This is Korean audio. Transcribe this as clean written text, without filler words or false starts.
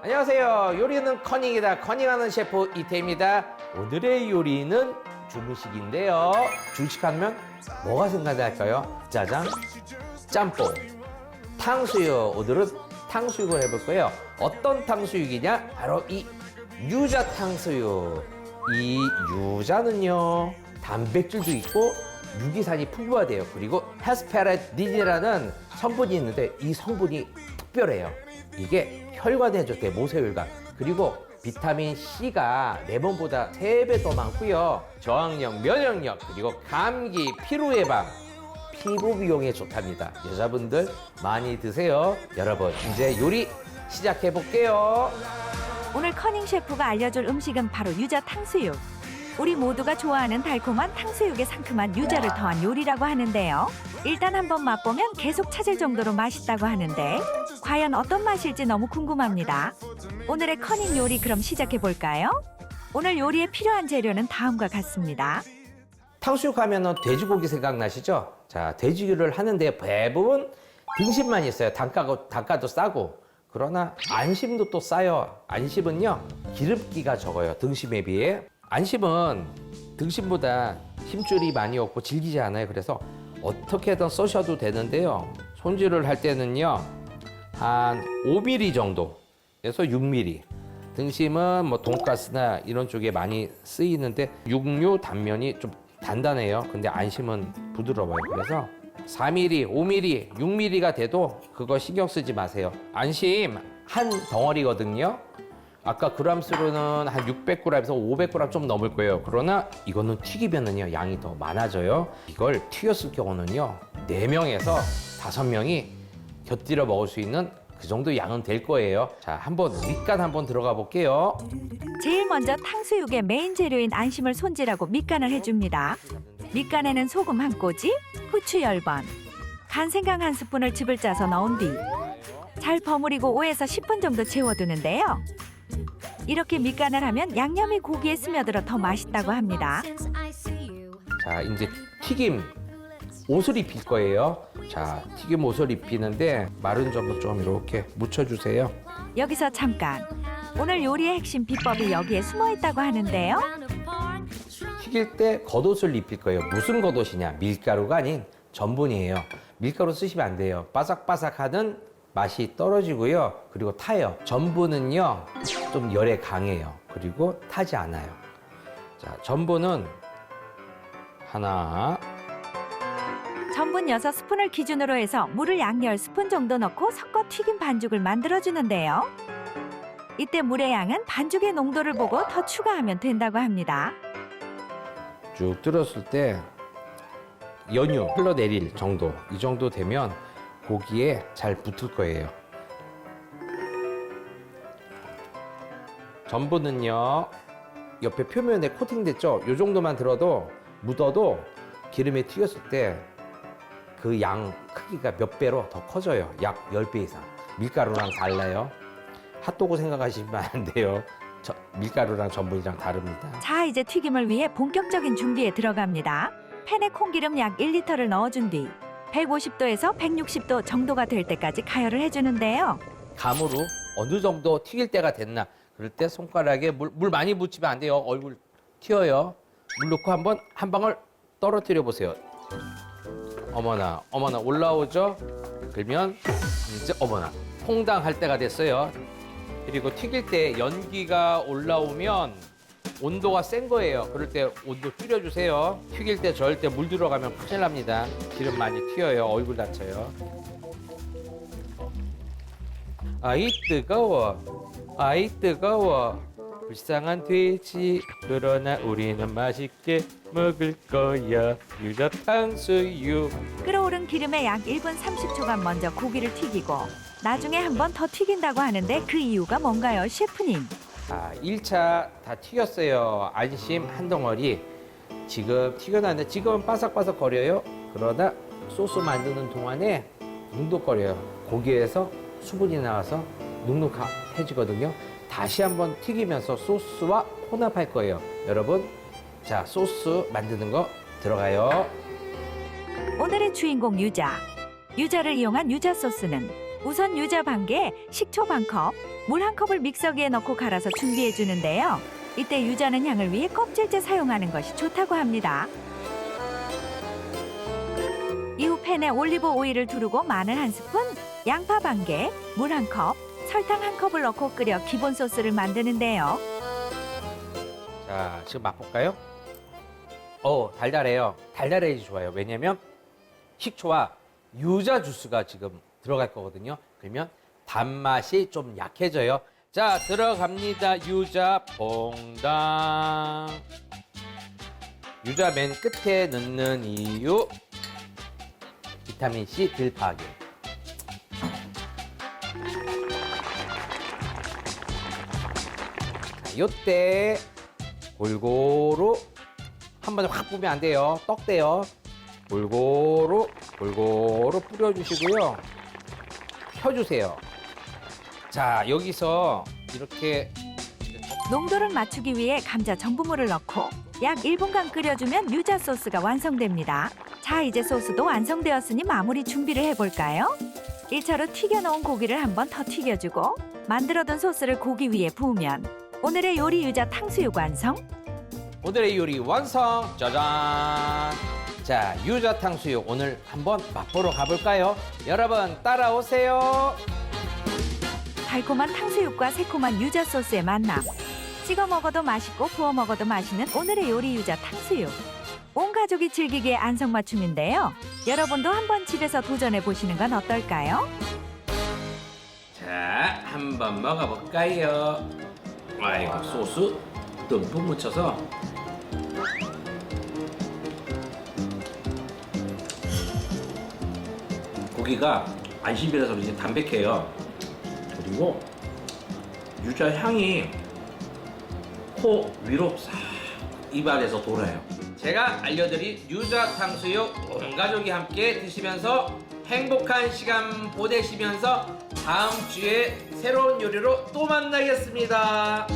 안녕하세요. 요리는 커닝이다. 커닝하는 셰프 이태입니다. 오늘의 요리는 중식인데요. 중식하면 뭐가 생각날까요? 짜장, 짬뽕, 탕수육. 오늘은 탕수육을 해볼 거예요. 어떤 탕수육이냐? 바로 이 유자 탕수육. 이 유자는요, 단백질도 있고 유기산이 풍부하대요. 그리고 헤스페라딘이라는 성분이 있는데 이 성분이 특별해요. 이게 혈관에 좋대, 모세혈관. 그리고 비타민 C가 레몬보다 3배 더 많고요. 저항력, 면역력, 그리고 감기, 피로 예방, 피부 미용에 좋답니다. 여자분들 많이 드세요. 여러분, 이제 요리 시작해 볼게요. 오늘 커닝 셰프가 알려줄 음식은 바로 유자 탕수육. 우리 모두가 좋아하는 달콤한 탕수육에 상큼한 유자를 더한 요리라고 하는데요. 일단 한번 맛보면 계속 찾을 정도로 맛있다고 하는데 과연 어떤 맛일지 너무 궁금합니다. 오늘의 커닝 요리 그럼 시작해 볼까요? 오늘 요리에 필요한 재료는 다음과 같습니다. 탕수육 하면은 돼지고기 생각나시죠? 자, 돼지를 하는데 대부분 등심만 있어요. 단가도 싸고. 그러나 안심도 또 싸요. 안심은요, 기름기가 적어요. 등심에 비해. 안심은 등심보다 힘줄이 많이 없고 질기지 않아요. 그래서 어떻게든 써셔도 되는데요. 손질을 할 때는요, 한 5mm 정도에서 6mm. 등심은 뭐 돈가스나 이런 쪽에 많이 쓰이는데 육류 단면이 좀 단단해요. 근데 안심은 부드러워요. 그래서 4mm, 5mm, 6mm가 돼도 그거 신경 쓰지 마세요. 안심 한 덩어리거든요. 아까 그램수로는 한 600g에서 500g 좀 넘을 거예요. 그러나 이거는 튀기면은요, 양이 더 많아져요. 이걸 튀겼을 경우는요, 4명에서 5명이 곁들여 먹을 수 있는 그 정도 양은 될 거예요. 자, 밑간 한번 들어가 볼게요. 제일 먼저 탕수육의 메인 재료인 안심을 손질하고 밑간을 해줍니다. 밑간에는 소금 한 꼬집, 후추 10번, 간생강 한 스푼을 즙을 짜서 넣은 뒤 잘 버무리고 5에서 10분 정도 재워두는데요. 이렇게 밑간을 하면 양념이 고기에 스며들어 더 맛있다고 합니다. 자, 이제 튀김 옷을 입힐 거예요. 자, 튀김 옷을 입히는데 마른 점을 좀 이렇게 묻혀주세요. 여기서 잠깐. 오늘 요리의 핵심 비법이 여기에 숨어 있다고 하는데요. 튀길 때 겉옷을 입힐 거예요. 무슨 겉옷이냐? 밀가루가 아닌 전분이에요. 밀가루 쓰시면 안 돼요. 바삭바삭하는 맛이 떨어지고요. 그리고 타요. 전분은요, 좀 열에 강해요. 그리고 타지 않아요. 자, 전분은 하나. 전분 6스푼을 기준으로 해서 물을 약 10스푼 정도 넣고 섞어 튀긴 반죽을 만들어주는데요. 이때 물의 양은 반죽의 농도를 보고 더 추가하면 된다고 합니다. 쭉 들었을 때 연유 흘러내릴 정도, 이 정도 되면 고기에 잘 붙을 거예요. 전분은요, 옆에 표면에 코팅됐죠? 이 정도만 들어도 묻어도 기름에 튀겼을 때 그 양 크기가 몇 배로 더 커져요. 약 10배 이상. 밀가루랑 달라요. 핫도그 생각하시면 안 돼요. 밀가루랑 전분이랑 다릅니다. 자, 이제 튀김을 위해 본격적인 준비에 들어갑니다. 팬에 콩기름 약 1리터를 넣어준 뒤 150도에서 160도 정도가 될 때까지 가열을 해주는데요. 감으로 어느 정도 튀길 때가 됐나, 그럴 때 손가락에 물 많이 묻히면 안 돼요. 얼굴 튀어요. 물 넣고 한 방울 떨어뜨려 보세요. 어머나 올라오죠? 그러면 이제 어머나 퐁당 할 때가 됐어요. 그리고 튀길 때 연기가 올라오면 온도가 센 거예요. 그럴 때 온도 줄여주세요. 튀길 때 절대 물 들어가면 큰일 납니다. 기름 많이 튀어요. 얼굴 다쳐요. 아이 뜨거워, 아이 뜨거워. 불쌍한 돼지, 그러나 우리는 맛있게 먹을 거야. 유자 탕수육. 끓어오른 기름에 약 1분 30초간 먼저 고기를 튀기고 나중에 한 번 더 튀긴다고 하는데 그 이유가 뭔가요, 셰프님? 자, 1차 다 튀겼어요. 안심 한 덩어리. 지금 튀겨놨는데 지금은 바삭바삭 거려요. 그러다 소스 만드는 동안에 눅눅거려요. 고기에서 수분이 나와서 눅눅해지거든요. 다시 한번 튀기면서 소스와 혼합할 거예요. 여러분, 자, 소스 만드는 거 들어가요. 오늘의 주인공 유자. 유자를 이용한 유자 소스는 우선 유자 반 개, 식초 반 컵, 물 한 컵을 믹서기에 넣고 갈아서 준비해 주는데요. 이때 유자는 향을 위해 껍질째 사용하는 것이 좋다고 합니다. 이후 팬에 올리브 오일을 두르고 마늘 한 스푼, 양파 반 개, 물 한 컵, 설탕 한 컵을 넣고 끓여 기본 소스를 만드는데요. 자, 지금 맛볼까요? 달달해요. 달달해야지 좋아요. 왜냐면 식초와 유자 주스가 지금 들어갈 거거든요. 그러면 단맛이 좀 약해져요. 자, 들어갑니다. 유자 퐁당. 유자 맨 끝에 넣는 이유, 비타민C 딜파하기. 요때 골고루 한 번에 확 뿌리면 안 돼요. 떡대요. 골고루 뿌려주시고요. 펴주세요. 자, 여기서 이렇게 농도를 맞추기 위해 감자 전분물을 넣고 약 1분간 끓여주면 유자 소스가 완성됩니다. 자, 이제 소스도 완성되었으니 마무리 준비를 해볼까요? 1차로 튀겨놓은 고기를 한 번 더 튀겨주고 만들어둔 소스를 고기 위에 부으면 오늘의 요리 유자 탕수육 완성! 오늘의 요리 완성! 짜잔! 자, 유자 탕수육 오늘 한번 맛보러 가볼까요? 여러분 따라오세요. 달콤한 탕수육과 새콤한 유자 소스의 만남. 찍어 먹어도 맛있고 구워 먹어도 맛있는 오늘의 요리 유자 탕수육. 온 가족이 즐기기에 안성맞춤인데요. 여러분도 한번 집에서 도전해 보시는 건 어떨까요? 자, 한번 먹어볼까요? 아이고, 소스 듬뿍 묻혀서. 고기가 안심이라서 그런지 담백해요. 그리고 유자 향이 코 위로 싹 입안에서 돌아요. 제가 알려드린 유자 탕수육 온 가족이 함께 드시면서 행복한 시간 보내시면서 다음 주에 새로운 요리로 또 만나겠습니다.